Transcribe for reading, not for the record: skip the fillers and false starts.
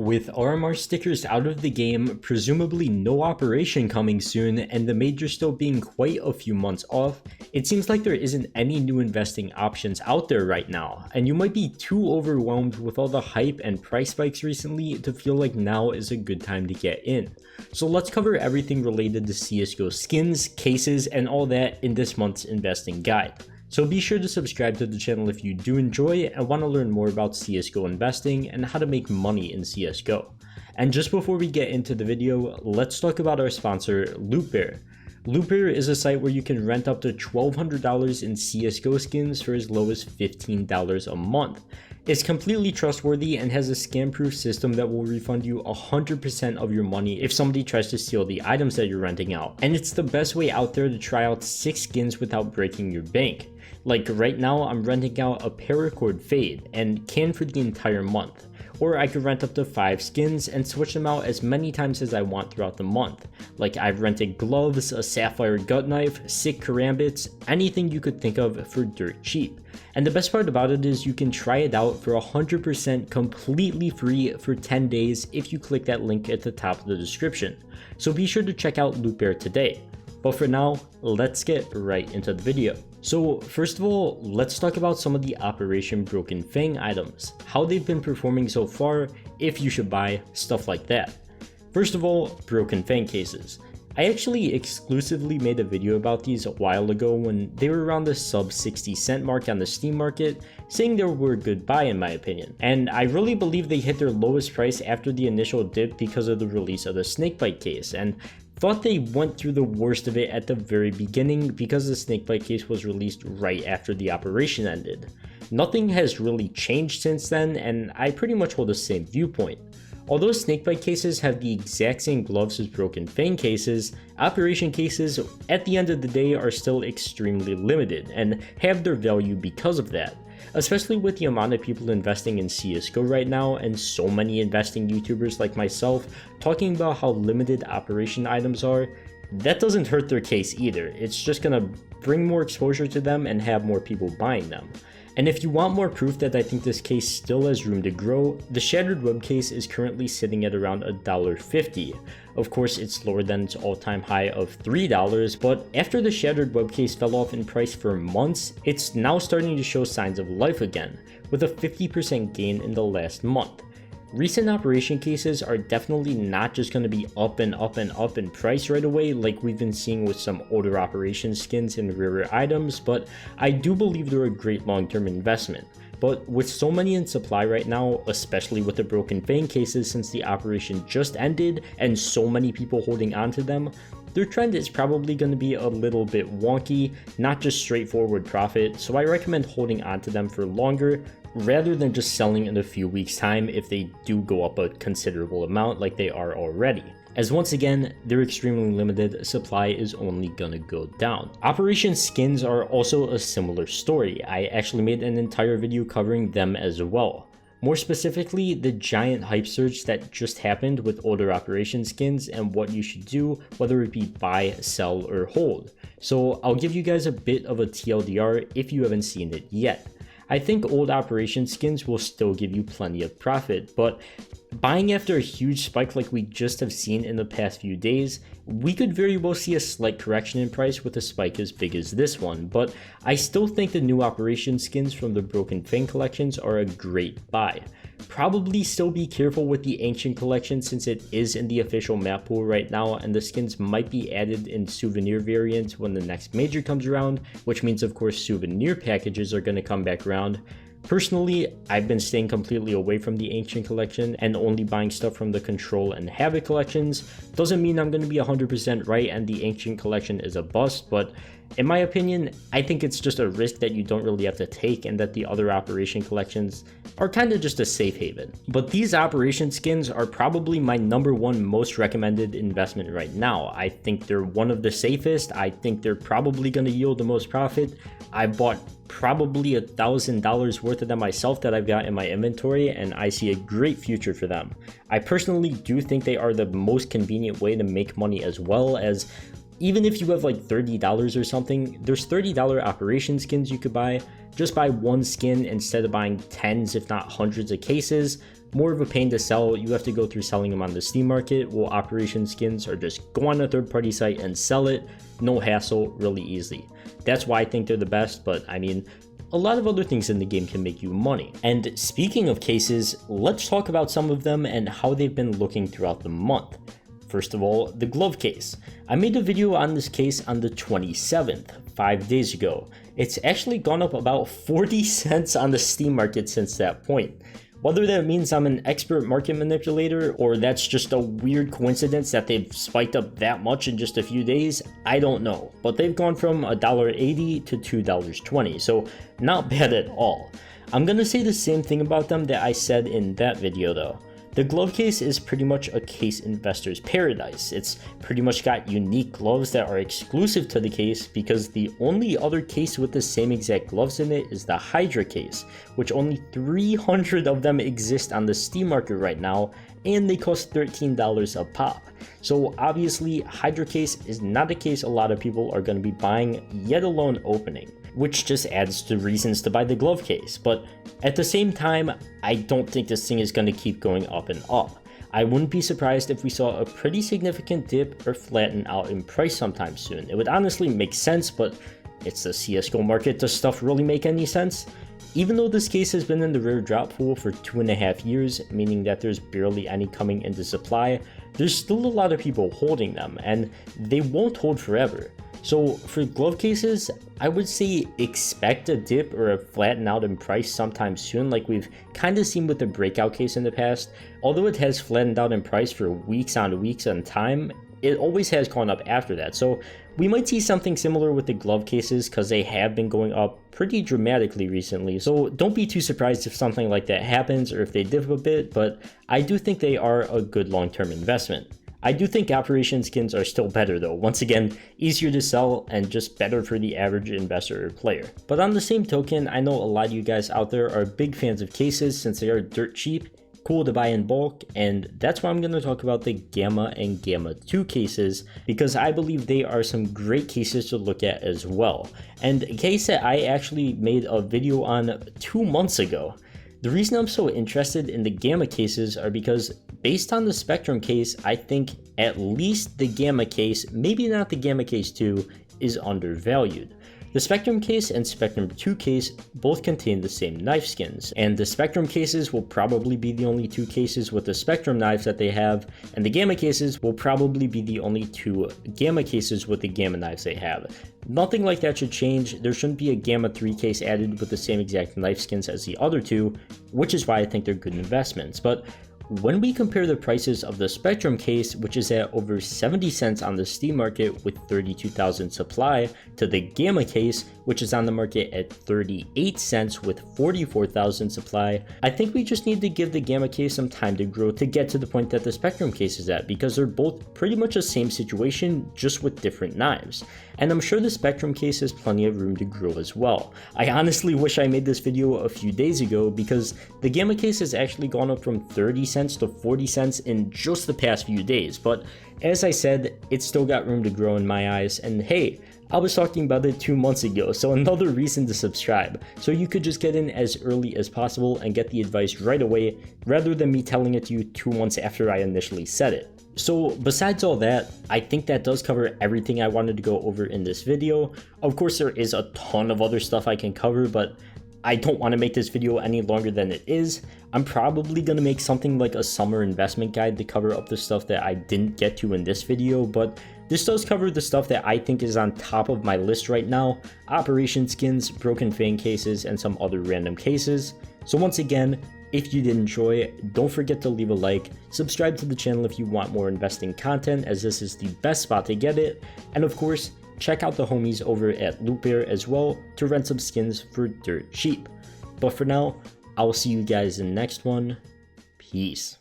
With RMR stickers out of the game, presumably no operation coming soon, and the major still being quite a few months off, it seems like there isn't any new investing options out there right now, and you might be too overwhelmed with all the hype and price spikes recently to feel like now is a good time to get in. So let's cover everything related to CSGO skins, cases, and all that in this month's investing guide. So be sure to subscribe to the channel if you do enjoy and want to learn more about CSGO investing and how to make money in CSGO. And just before we get into the video, let's talk about our sponsor, LootBear. LootBear is a site where you can rent up to $1,200 in CSGO skins for as low as $15 a month. It's completely trustworthy and has a scam-proof system that will refund you 100% of your money if somebody tries to steal the items that you're renting out. And it's the best way out there to try out 6 skins without breaking your bank. Like right now, I'm renting out a paracord fade and can for the entire month. Or I could rent up to 5 skins and switch them out as many times as I want throughout the month. Like I've rented gloves, a sapphire gut knife, sick karambits, anything you could think of for dirt cheap. And the best part about it is you can try it out for 100% completely free for 10 days if you click that link at the top of the description. So be sure to check out LootBear today. But for now, let's get right into the video. So first of all, let's talk about some of the Operation Broken Fang items, how they've been performing so far, if you should buy, stuff like that. First of all, Broken Fang cases. I actually exclusively made a video about these a while ago when they were around the sub 60 cent mark on the Steam market, saying they were a good buy in my opinion. And I really believe they hit their lowest price after the initial dip because of the release of the snakebite case, and thought they went through the worst of it at the very beginning because the snakebite case was released right after the operation ended. Nothing has really changed since then, and I pretty much hold the same viewpoint. Although snakebite cases have the exact same gloves as Broken Fang cases, operation cases at the end of the day are still extremely limited and have their value because of that. Especially with the amount of people investing in CSGO right now and so many investing YouTubers like myself talking about how limited operation items are, that doesn't hurt their case either. It's just gonna bring more exposure to them and have more people buying them. And if you want more proof that I think this case still has room to grow, the Shattered Web case is currently sitting at around $1.50. Of course, it's lower than its all-time high of $3, but after the Shattered Web case fell off in price for months, it's now starting to show signs of life again, with a 50% gain in the last month. Recent operation cases are definitely not just going to be up and up and up in price right away like we've been seeing with some older operation skins and rarer items, but I do believe they're a great long-term investment. But with so many in supply right now, especially with the Broken Fang cases since the operation just ended and so many people holding on to them, their trend is probably going to be a little bit wonky, not just straightforward profit, so I recommend holding on to them for longer rather than just selling in a few weeks time if they do go up a considerable amount like they are already. As once again, they're extremely limited, supply is only gonna go down. Operation skins are also a similar story. I actually made an entire video covering them as well. More specifically, the giant hype surge that just happened with older operation skins and what you should do, whether it be buy, sell, or hold. So I'll give you guys a bit of a TLDR if you haven't seen it yet. I think old operation skins will still give you plenty of profit, but buying after a huge spike like we just have seen in the past few days, we could very well see a slight correction in price with a spike as big as this one, but I still think the new operation skins from the Broken Fang collections are a great buy. Probably still be careful with the Ancient collection since it is in the official map pool right now and the skins might be added in souvenir variants when the next major comes around, which means of course souvenir packages are going to come back around. Personally, I've been staying completely away from the Ancient collection and only buying stuff from the Control and Havoc collections. Doesn't mean I'm going to be 100% right and the Ancient collection is a bust, but in my opinion, I think it's just a risk that you don't really have to take and that the other operation collections are kind of just a safe haven. But these operation skins are probably my #1 most recommended investment right now. I think they're one of the safest. I think they're probably going to yield the most profit. I bought probably $1,000 worth of them myself that I've got in my inventory, and I see a great future for them. I personally do think they are the most convenient way to make money, as well as even if you have like $30 or something, there's $30 operation skins you could buy. Just buy one skin instead of buying tens if not hundreds of cases. more of a pain to sell. You have to go through selling them on the Steam market, while Operation Skins are just go on a third-party site and sell it, no hassle, really easy. That's why I think they're the best, but I mean, a lot of other things in the game can make you money. And speaking of cases, let's talk about some of them and how they've been looking throughout the month. First of all, the glove case. I made a video on this case on the 27th, 5 days ago. It's actually gone up about 40 cents on the Steam market since that point. Whether that means I'm an expert market manipulator or that's just a weird coincidence that they've spiked up that much in just a few days, I don't know. But they've gone from $1.80 to $2.20, so not bad at all. I'm gonna say the same thing about them that I said in that video though. The glove case is pretty much a case investor's paradise. It's pretty much got unique gloves that are exclusive to the case because the only other case with the same exact gloves in it is the Hydra case, which only 300 of them exist on the Steam market right now, and they cost $13 a pop. So obviously Hydra case is not a case a lot of people are going to be buying, yet alone opening, which just adds to reasons to buy the glove case. But at the same time, I don't think this thing is going to keep going up and up. I wouldn't be surprised if we saw a pretty significant dip or flatten out in price sometime soon. It would honestly make sense, but it's the CSGO market. Does stuff really make any sense? Even though this case has been in the rare drop pool for 2.5 years, meaning that there's barely any coming into supply, there's still a lot of people holding them, and they won't hold forever. So for glove cases, I would say expect a dip or a flatten out in price sometime soon, like we've kind of seen with the breakout case in the past. Although it has flattened out in price for weeks on time, it always has gone up after that. So we might see something similar with the glove cases because they have been going up pretty dramatically recently. So don't be too surprised if something like that happens or if they dip a bit, but I do think they are a good long-term investment. I do think Operation Skins are still better though, once again, easier to sell and just better for the average investor or player. But on the same token, I know a lot of you guys out there are big fans of cases since they are dirt cheap, cool to buy in bulk, and that's why I'm going to talk about the Gamma and Gamma 2 cases, because I believe they are some great cases to look at as well. And a case that I actually made a video on 2 months ago. The reason I'm so interested in the Gamma cases are because based on the Spectrum case, I think at least the Gamma case, maybe not the Gamma case 2, is undervalued. The Spectrum case and Spectrum 2 case both contain the same knife skins, and the Spectrum cases will probably be the only 2 cases with the Spectrum knives that they have, and the Gamma cases will probably be the only 2 Gamma cases with the Gamma knives they have. Nothing like that should change. There shouldn't be a Gamma 3 case added with the same exact knife skins as the other 2, which is why I think they're good investments. But when we compare the prices of the Spectrum case, which is at over 70 cents on the Steam market with 32,000 supply, to the Gamma case, which is on the market at 38 cents with 44,000 supply, I think we just need to give the Gamma case some time to grow to get to the point that the Spectrum case is at, because they're both pretty much the same situation, just with different knives. And I'm sure the Spectrum case has plenty of room to grow as well. I honestly wish I made this video a few days ago, because the Gamma case has actually gone up from 30 cents to 40 cents in just the past few days, but as I said, it's still got room to grow in my eyes. And hey, I was talking about it 2 months ago, so another reason to subscribe, so you could just get in as early as possible and get the advice right away, rather than me telling it to you 2 months after I initially said it. So besides all that, I think that does cover everything I wanted to go over in this video. Of course, there is a ton of other stuff I can cover, but I don't want to make this video any longer than it is. I'm probably going to make something like a summer investment guide to cover up the stuff that I didn't get to in this video, but this does cover the stuff that I think is on top of my list right now: Operation Skins, broken Fang cases, and some other random cases. So once again, if you did enjoy, don't forget to leave a like, subscribe to the channel if you want more investing content, as this is the best spot to get it, and of course, check out the homies over at LootBear as well to rent some skins for dirt cheap. But for now, I will see you guys in the next one. Peace.